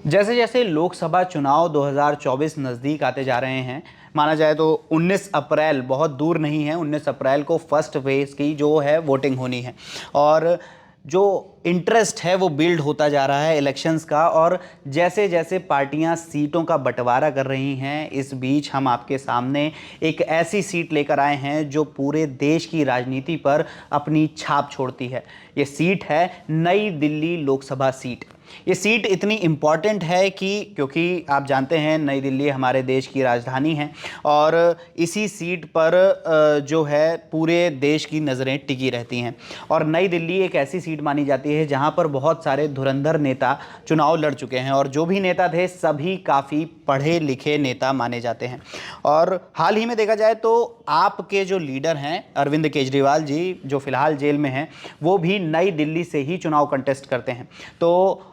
जैसे जैसे लोकसभा चुनाव 2024 नज़दीक आते जा रहे हैं, माना जाए तो 19 अप्रैल बहुत दूर नहीं है। 19 अप्रैल को फर्स्ट फेज की जो है वोटिंग होनी है और जो इंटरेस्ट है वो बिल्ड होता जा रहा है इलेक्शंस का। और जैसे जैसे पार्टियां सीटों का बंटवारा कर रही हैं, इस बीच हम आपके सामने एक ऐसी सीट लेकर आए हैं जो पूरे देश की राजनीति पर अपनी छाप छोड़ती है। ये सीट है नई दिल्ली लोकसभा सीट। ये सीट इतनी इम्पॉर्टेंट है कि क्योंकि आप जानते हैं नई दिल्ली हमारे देश की राजधानी है और इसी सीट पर जो है पूरे देश की नज़रें टिकी रहती हैं। और नई दिल्ली एक ऐसी सीट मानी जाती है जहां पर बहुत सारे धुरंधर नेता चुनाव लड़ चुके हैं और जो भी नेता थे सभी काफ़ी पढ़े लिखे नेता माने जाते हैं। और हाल ही में देखा जाए तो आपके जो लीडर हैं अरविंद केजरीवाल जी, जो फिलहाल जेल में हैं, वो भी नई दिल्ली से ही चुनाव कंटेस्ट करते हैं। तो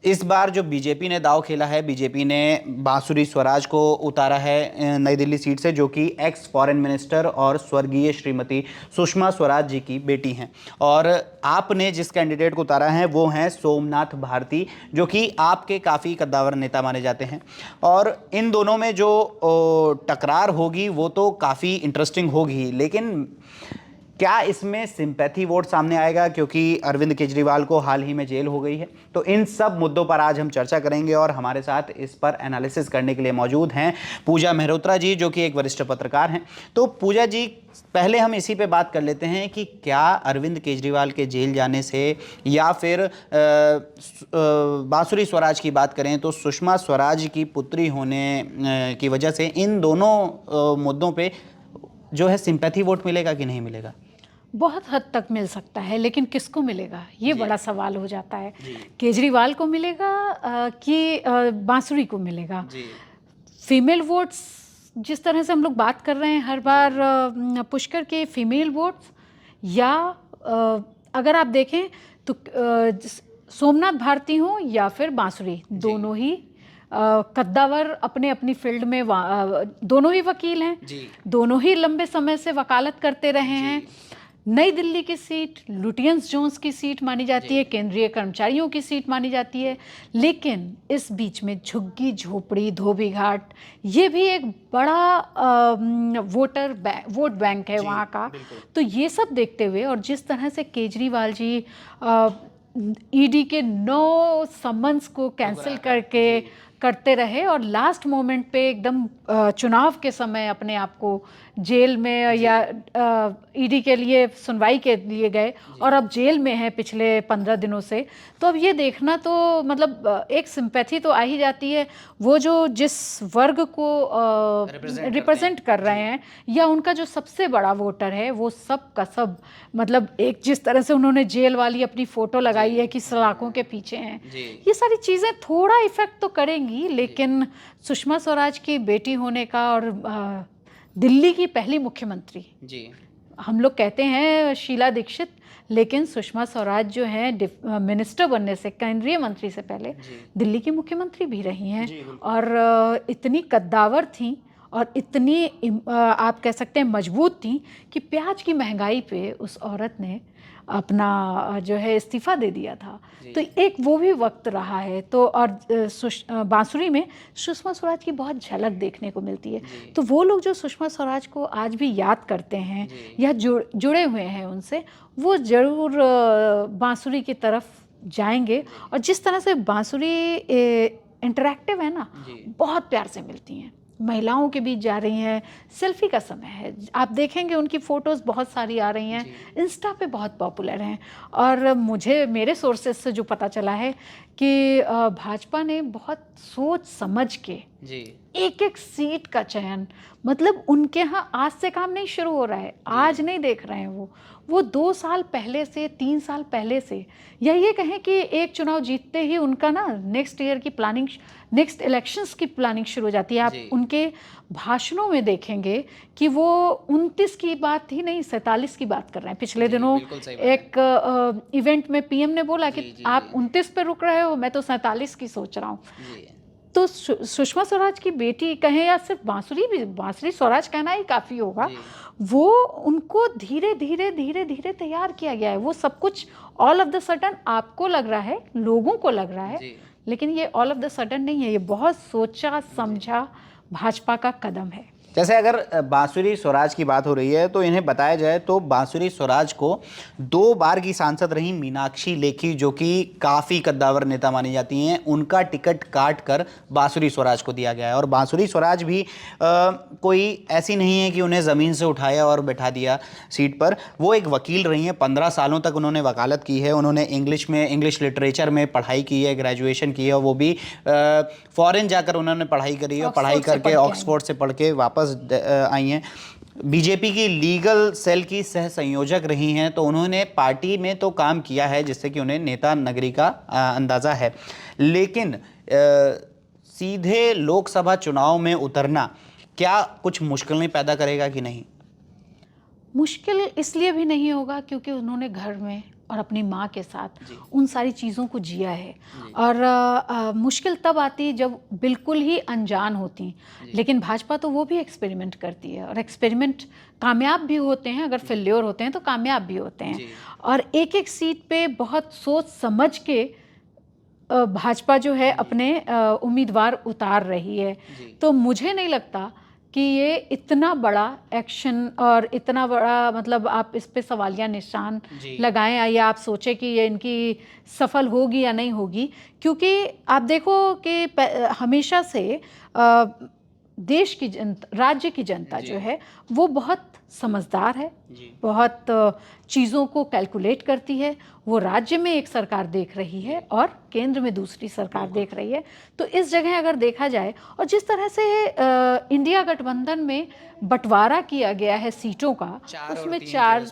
इस बार जो बीजेपी ने दांव खेला है, बीजेपी ने बांसुरी स्वराज को उतारा है नई दिल्ली सीट से, जो कि एक्स फॉरेन मिनिस्टर और स्वर्गीय श्रीमती सुषमा स्वराज जी की बेटी हैं। और आपने जिस कैंडिडेट को उतारा है वो हैं सोमनाथ भारती, जो कि आपके काफ़ी कद्दावर नेता माने जाते हैं। और इन दोनों में जो टकरार होगी वो तो काफ़ी इंटरेस्टिंग होगी, लेकिन क्या इसमें सिंपैथी वोट सामने आएगा क्योंकि अरविंद केजरीवाल को हाल ही में जेल हो गई है? तो इन सब मुद्दों पर आज हम चर्चा करेंगे और हमारे साथ इस पर एनालिसिस करने के लिए मौजूद हैं पूजा मेहरोत्रा जी, जो कि एक वरिष्ठ पत्रकार हैं। तो पूजा जी, पहले हम इसी पे बात कर लेते हैं कि क्या अरविंद केजरीवाल के जेल जाने से या फिर बांसुरी स्वराज की बात करें तो सुषमा स्वराज की पुत्री होने की वजह से इन दोनों मुद्दों पर जो है सिंपैथी वोट मिलेगा कि नहीं मिलेगा? बहुत हद तक मिल सकता है, लेकिन किसको मिलेगा ये बड़ा सवाल हो जाता है। केजरीवाल को मिलेगा कि बांसुरी को मिलेगा? फीमेल वोट्स जिस तरह से हम लोग बात कर रहे हैं हर बार, पुष्कर के फीमेल वोट्स, या अगर आप देखें तो सोमनाथ भारती हो या फिर बांसुरी, दोनों ही कद्दावर अपने अपनी फील्ड में दोनों ही वकील हैं, दोनों ही लंबे समय से वकालत करते रहे हैं। नई दिल्ली की सीट लुटियंस जोन्स की सीट मानी जाती है, केंद्रीय कर्मचारियों की सीट मानी जाती है, लेकिन इस बीच में झुग्गी झोपड़ी धोबी घाट ये भी एक बड़ा वोट बैंक है वहाँ का। तो ये सब देखते हुए और जिस तरह से केजरीवाल जी ईडी के 9 समन्स को कैंसिल करते रहे और लास्ट मोमेंट पे एकदम चुनाव के समय अपने आप को जेल में या ईडी के लिए सुनवाई के लिए गए और अब जेल में है पिछले 15 दिनों से। तो अब ये देखना तो मतलब एक सिंपैथी तो आ ही जाती है। वो जो जिस वर्ग को रिप्रेजेंट कर रहे हैं या उनका जो सबसे बड़ा वोटर है वो सब का सब, मतलब एक जिस तरह से उन्होंने जेल वाली अपनी फ़ोटो लगाई है कि सलाखों के पीछे हैं, ये सारी चीज़ें थोड़ा इफ़ेक्ट तो करेंगी। लेकिन सुषमा स्वराज की बेटी होने का और दिल्ली की पहली मुख्यमंत्री, हम लोग कहते हैं शीला दीक्षित, लेकिन सुषमा स्वराज जो है मिनिस्टर बनने से, केंद्रीय मंत्री से पहले दिल्ली की मुख्यमंत्री भी रही हैं और इतनी कद्दावर थी और इतनी आप कह सकते हैं मजबूत थी कि प्याज की महंगाई पे उस औरत ने अपना जो है इस्तीफ़ा दे दिया था। तो एक वो भी वक्त रहा है। तो और बांसुरी में सुषमा स्वराज की बहुत झलक देखने को मिलती है। तो वो लोग जो सुषमा स्वराज को आज भी याद करते हैं या जुड़े हुए हैं उनसे, वो ज़रूर बांसुरी की तरफ जाएंगे। और जिस तरह से बांसुरी इंटरैक्टिव है ना, बहुत प्यार से मिलती हैं, महिलाओं के बीच जा रही हैं। सेल्फी का समय है, आप देखेंगे उनकी फ़ोटोज़ बहुत सारी आ रही हैं, इंस्टा पे बहुत पॉपुलर हैं। और मेरे सोर्सेज से जो पता चला है कि भाजपा ने बहुत सोच समझ के एक एक सीट का चयन, मतलब उनके यहाँ आज से काम नहीं शुरू हो रहा है, आज नहीं देख रहे हैं वो 2 साल पहले से, 3 साल पहले से, या ये कहें कि एक चुनाव जीतते ही उनका ना नेक्स्ट ईयर की प्लानिंग, नेक्स्ट इलेक्शंस की प्लानिंग शुरू हो जाती है। आप उनके भाषणों में देखेंगे कि वो 29 की बात ही नहीं 47 की बात कर रहे हैं। पिछले दिनों एक इवेंट में पीएम ने बोला कि आप 29 पे रुक रहे हो, मैं तो 47 की सोच रहा हूँ। तो सुषमा स्वराज की बेटी कहें या सिर्फ बांसुरी स्वराज कहना ही काफ़ी होगा, वो उनको धीरे धीरे तैयार किया गया है। वो सब कुछ ऑल ऑफ द सडन आपको लग रहा है, लोगों को लग रहा है लेकिन ये ऑल ऑफ द सडन नहीं है, ये बहुत सोचा समझा भाजपा का कदम है। जैसे अगर बांसुरी स्वराज की बात हो रही है तो इन्हें बताया जाए तो बांसुरी स्वराज को 2 बार की सांसद रही मीनाक्षी लेखी, जो कि काफ़ी कद्दावर नेता मानी जाती हैं, उनका टिकट काट कर बांसुरी स्वराज को दिया गया है। और बांसुरी स्वराज भी कोई ऐसी नहीं है कि उन्हें ज़मीन से उठाया और बैठा दिया सीट पर। वो एक वकील रही हैं, 15 सालों तक उन्होंने वकालत की है, उन्होंने इंग्लिश लिटरेचर में पढ़ाई की है, ग्रेजुएशन की है, और वो भी फॉरेन जाकर उन्होंने पढ़ाई करी है, और पढ़ाई करके ऑक्सफोर्ड से पढ़ के वापस आई हैं। बीजेपी की लीगल सेल की सह संयोजक रही हैं, तो उन्होंने पार्टी में तो काम किया है जिससे कि उन्हें नेता नगरी का अंदाज़ा है, लेकिन सीधे लोकसभा चुनाव में उतरना क्या कुछ मुश्किलें पैदा करेगा कि नहीं? मुश्किल इसलिए भी नहीं होगा क्योंकि उन्होंने घर में और अपनी माँ के साथ उन सारी चीज़ों को जिया है। और मुश्किल तब आती जब बिल्कुल ही अनजान होती, लेकिन भाजपा तो वो भी एक्सपेरिमेंट करती है, और एक्सपेरिमेंट कामयाब भी होते हैं, अगर फेल्योर होते हैं तो कामयाब भी होते हैं। और एक एक सीट पे बहुत सोच समझ के भाजपा जो है अपने उम्मीदवार उतार रही है। तो मुझे नहीं लगता कि ये इतना बड़ा एक्शन और इतना बड़ा, मतलब आप इस पे सवालिया निशान लगाएं या आप सोचें कि ये इनकी सफल होगी या नहीं होगी, क्योंकि आप देखो कि हमेशा से देश की जनता, राज्य की जनता जो है वो बहुत समझदार है, बहुत चीज़ों को कैलकुलेट करती है। वो राज्य में एक सरकार देख रही है और केंद्र में दूसरी सरकार देख रही है। तो इस जगह अगर देखा जाए, और जिस तरह से इंडिया गठबंधन में बंटवारा किया गया है सीटों का, उसमें चार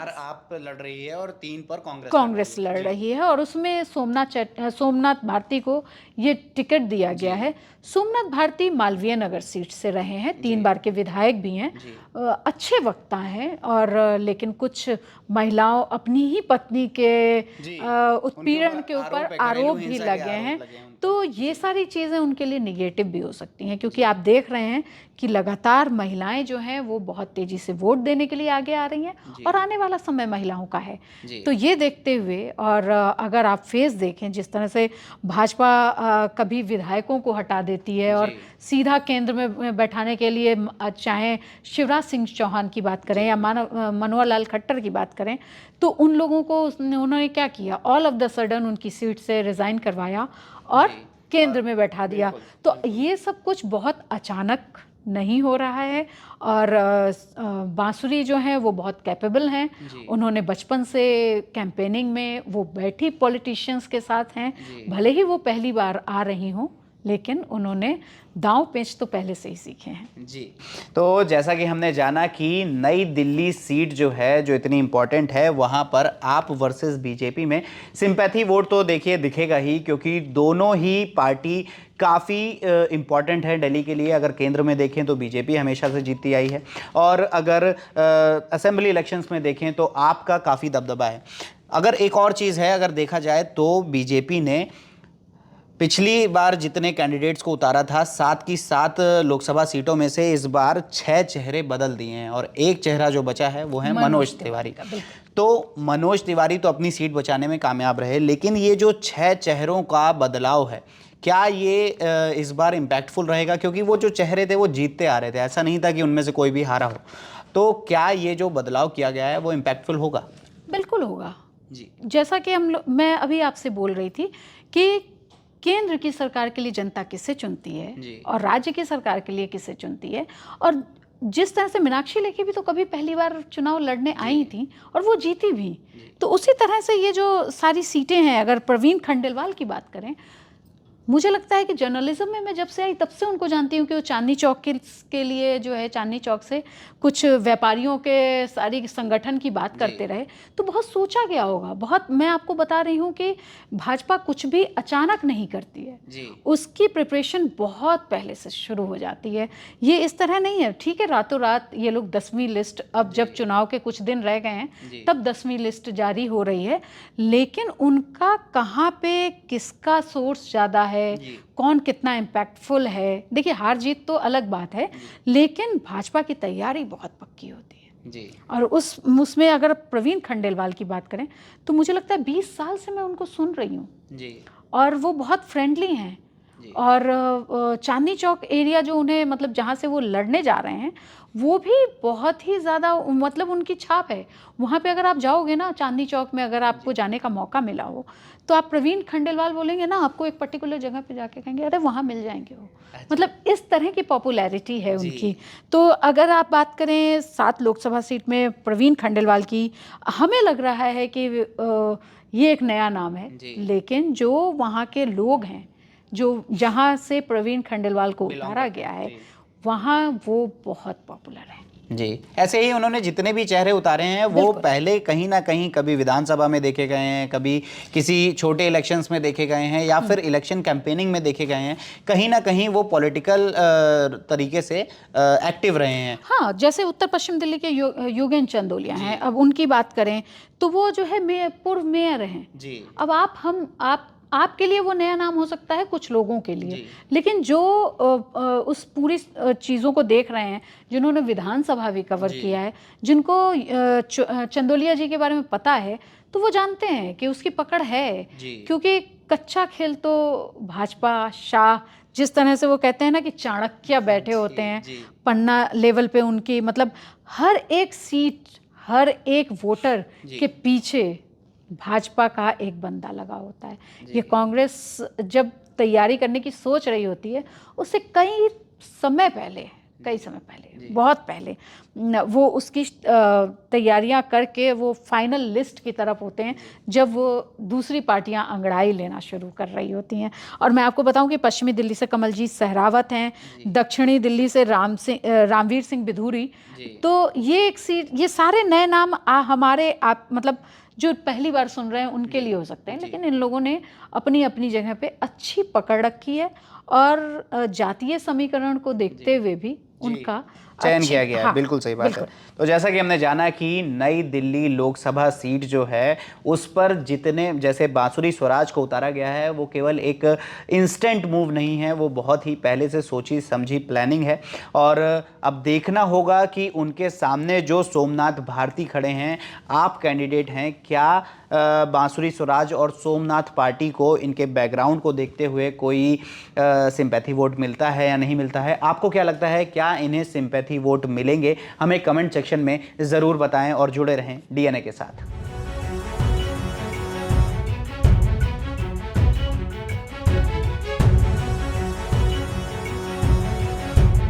आप लड़ रही है और 3 पर कांग्रेस लड़ रही है, और उसमें सोमनाथ भारती को ये टिकट दिया गया है। सोमनाथ भारती मालवीय नगर सीट से रहे हैं, 3 बार के विधायक भी हैं, अच्छे वक्ता हैं, और लेकिन कुछ महिलाओं, अपनी ही पत्नी के उत्पीड़न के ऊपर आरोप भी लगे हैं। तो ये सारी चीज़ें उनके लिए निगेटिव भी हो सकती हैं, क्योंकि आप देख रहे हैं कि लगातार महिलाएं जो हैं वो बहुत तेज़ी से वोट देने के लिए आगे आ रही हैं, और आने वाला समय महिलाओं का है। तो ये देखते हुए, और अगर आप फेस देखें जिस तरह से भाजपा कभी विधायकों को हटा देती है और सीधा केंद्र में बैठाने के लिए, चाहे शिवराज सिंह चौहान की बात करें या मनोहर लाल खट्टर की बात करें, तो उन लोगों को उन्होंने क्या किया, ऑल ऑफ द सडन उनकी सीट से रिज़ाइन करवाया और केंद्र में बैठा दिया। तो ये सब कुछ बहुत अचानक नहीं हो रहा है, और बांसुरी जो है वो बहुत कैपेबल हैं। उन्होंने बचपन से कैंपेनिंग में वो बैठी पॉलिटिशियंस के साथ हैं, भले ही वो पहली बार आ रही हों, लेकिन उन्होंने दांव पेच तो पहले से ही सीखे हैं। जी, तो जैसा कि हमने जाना कि नई दिल्ली सीट जो है, जो इतनी इम्पोर्टेंट है, वहाँ पर आप वर्सेस बीजेपी में सिंपैथी वोट तो देखिए दिखेगा ही, क्योंकि दोनों ही पार्टी काफ़ी इम्पॉर्टेंट है दिल्ली के लिए। अगर केंद्र में देखें तो बीजेपी हमेशा से जीतती आई है, और अगर असेंबली इलेक्शंस में देखें तो आपका काफ़ी दबदबा है। अगर एक और चीज़ है, अगर देखा जाए तो बीजेपी ने पिछली बार जितने कैंडिडेट्स को उतारा था, 7 की 7 लोकसभा सीटों में से इस बार 6 चेहरे बदल दिए हैं, और एक चेहरा जो बचा है वो है मनोज तिवारी। तो मनोज तिवारी तो अपनी सीट बचाने में कामयाब रहे, लेकिन ये जो 6 चेहरों का बदलाव है, क्या ये इस बार इम्पैक्टफुल रहेगा? क्योंकि वो जो चेहरे थे वो जीतते आ रहे थे, ऐसा नहीं था कि उनमें से कोई भी हारा हो। तो क्या ये जो बदलाव किया गया है वो इम्पैक्टफुल होगा? बिल्कुल होगा जी। जैसा कि मैं अभी आपसे बोल रही थी कि केंद्र की सरकार के लिए जनता किसे चुनती है और राज्य की सरकार के लिए किसे चुनती है, और जिस तरह से मीनाक्षी लेखी भी तो कभी पहली बार चुनाव लड़ने आई थी और वो जीती भी, तो उसी तरह से ये जो सारी सीटें हैं, अगर प्रवीण खंडेलवाल की बात करें, मुझे लगता है कि जर्नलिज्म में मैं जब से आई तब से उनको जानती हूँ कि वो चांदनी चौक के लिए जो है, चांदनी चौक से कुछ व्यापारियों के सारी संगठन की बात करते रहे, तो बहुत सोचा गया होगा। बहुत, मैं आपको बता रही हूँ कि भाजपा कुछ भी अचानक नहीं करती है, उसकी प्रिपरेशन बहुत पहले से शुरू हो जाती है। ये इस तरह नहीं है, ठीक है, रातों रात ये लोग 10वीं लिस्ट, अब जब चुनाव के कुछ दिन रह गए हैं तब 10वीं लिस्ट जारी हो रही है, लेकिन उनका कहाँ पे किसका सोर्स ज़्यादा है, कौन कितना इम्पैक्टफुल है, देखिए हार जीत तो अलग बात है, लेकिन भाजपा की तैयारी बहुत पक्की होती है जी। और उसमें अगर प्रवीण खंडेलवाल की बात करें तो मुझे लगता है 20 साल से मैं उनको सुन रही हूँ जी, और वो बहुत फ्रेंडली हैं। और चांदनी चौक एरिया जो उन्हें मतलब जहाँ से वो लड़ने जा रहे हैं वो भी बहुत ही ज़्यादा मतलब उनकी छाप है वहाँ पे। अगर आप जाओगे ना चांदनी चौक में, अगर आपको जाने का मौका मिला हो तो आप प्रवीण खंडेलवाल बोलेंगे ना, आपको एक पर्टिकुलर जगह पे जाके कहेंगे अरे वहाँ मिल जाएंगे वो। मतलब इस तरह की पॉपुलैरिटी है उनकी। तो अगर आप बात करें 7 लोकसभा सीट में प्रवीण खंडेलवाल की, हमें लग रहा है कि ये एक नया नाम है, लेकिन जो वहाँ के लोग हैं, जो जहाँ से प्रवीण खंडेलवाल को उतारा गया है, वहाँ वो बहुत पॉपुलर है जी। ऐसे ही उन्होंने जितने भी चेहरे उतारे हैं वो पहले कहीं ना कहीं कभी विधानसभा में देखे गए हैं, कभी किसी छोटे इलेक्शंस में देखे गए हैं, या फिर इलेक्शन कैंपेनिंग में देखे गए हैं। कहीं ना कहीं वो पॉलिटिकल तरीके से एक्टिव रहे हैं। हाँ, जैसे उत्तर पश्चिम दिल्ली के योगेंद्र चंदोलिया हैं, अब उनकी बात करें तो वो जो है पूर्व मेयर हैं जी। अब आपके लिए वो नया नाम हो सकता है, कुछ लोगों के लिए, लेकिन जो उस पूरी चीज़ों को देख रहे हैं, जिन्होंने विधानसभा भी कवर किया है, जिनको चंदोलिया जी के बारे में पता है, तो वो जानते हैं कि उसकी पकड़ है। क्योंकि कच्चा खेल तो भाजपा शाह, जिस तरह से वो कहते हैं ना कि चाणक्य बैठे होते हैं पन्ना लेवल पे, उनकी मतलब हर एक सीट, हर एक वोटर के पीछे भाजपा का एक बंदा लगा होता है। ये कांग्रेस जब तैयारी करने की सोच रही होती है, उससे कई समय पहले, बहुत पहले वो उसकी तैयारियां करके वो फाइनल लिस्ट की तरफ होते हैं, जब वो दूसरी पार्टियां अंगड़ाई लेना शुरू कर रही होती हैं। और मैं आपको बताऊं कि पश्चिमी दिल्ली से कमलजीत सहरावत हैं, दक्षिणी दिल्ली से रामवीर सिंह बिधूरी। तो ये एक सीट, ये सारे नए नाम हमारे आप मतलब जो पहली बार सुन रहे हैं उनके लिए हो सकते हैं, लेकिन इन लोगों ने अपनी अपनी जगह पे अच्छी पकड़ रखी है और जातीय समीकरण को देखते हुए भी उनका चयन किया गया है। हाँ, बिल्कुल सही बात है। तो जैसा कि हमने जाना कि नई दिल्ली लोकसभा सीट जो है उस पर जितने जैसे बांसुरी स्वराज को उतारा गया है, वो केवल एक इंस्टेंट मूव नहीं है, वो बहुत ही पहले से सोची समझी प्लानिंग है। और अब देखना होगा कि उनके सामने जो सोमनाथ भारती खड़े हैं, आप कैंडिडेट हैं, क्या बांसुरी स्वराज और सोमनाथ पार्टी को इनके बैकग्राउंड को देखते हुए कोई सिंपैथी वोट मिलता है या नहीं मिलता है। आपको क्या लगता है, क्या इन्हें सिंपैथी वोट मिलेंगे? हमें कमेंट सेक्शन में ज़रूर बताएं और जुड़े रहें DNA के साथ।